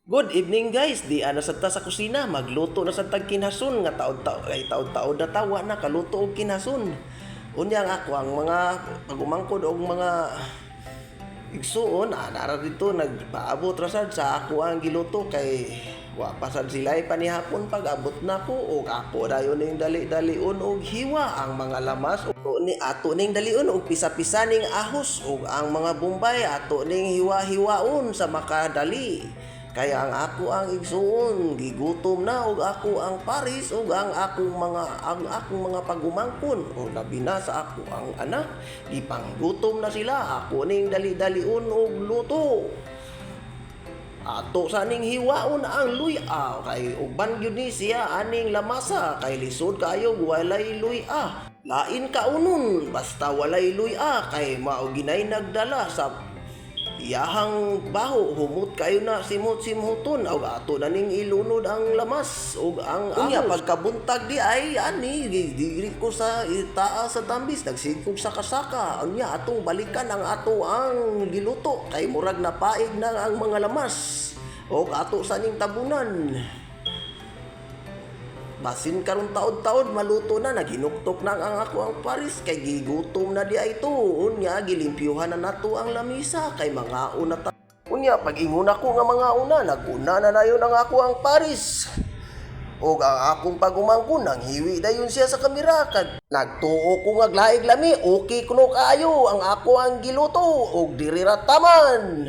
Good evening guys, di ana sa ta sa kusina, magluto na sa tag kinhason nga taod-taod na tawa na kaluto og kinhason. Unya nga ako ang mga pagumangkod og mga igsuon, nara dito nagpaabot ra sad sa ako ang giluto kay wa pa sad sila'y panihapon pag-abot nako og ako dayon ning dali-dalion og hiwa ang mga lamas ug ni ato ning dalion og pisa-pisa ning ahos ug ang mga bombay ato ning hiwa-hiwaon sa makadali. Kaya ang ako ang igsuon, gigutom na og ako ang paris ug ang akong mga pagumangkon o labi na sa ako ang anak, gipanggutom na sila. Ako ning dali-dalion og luto. Ato sa ning hiwaon ang luya kay uban gyud ni siya aning lamasa kay lisod kayo walay luya. Lain kaunon basta walay luya kay mao ginay nagdala sa iyahang baho humot kayo na simot-simuton og ato na ning ilunod ang lamas ug ang unya pagkabuntag di ay ani diri ko sa itaas sa tambis nagsigkog sa kasaka unya atong balikan ang ato ang giluto kay murag napaig na ang mga lamas og ato sa ning tabunan. Basin karon taod-taod maluto na naginuktok na ang ako ang paris kay gigutom na di ay to. Unya gilimpyuhan na nato ang lamisa kay mga una ta. Unya pag ingon ako nga mga una naguna na dayon ang ako ang paris. Og ang akong pagumangkon nang hiwi dayon siya sa kamera kag nagtuo ko nga glaig lami okay kuno kaayo ang ako ang giluto og diri ra taman.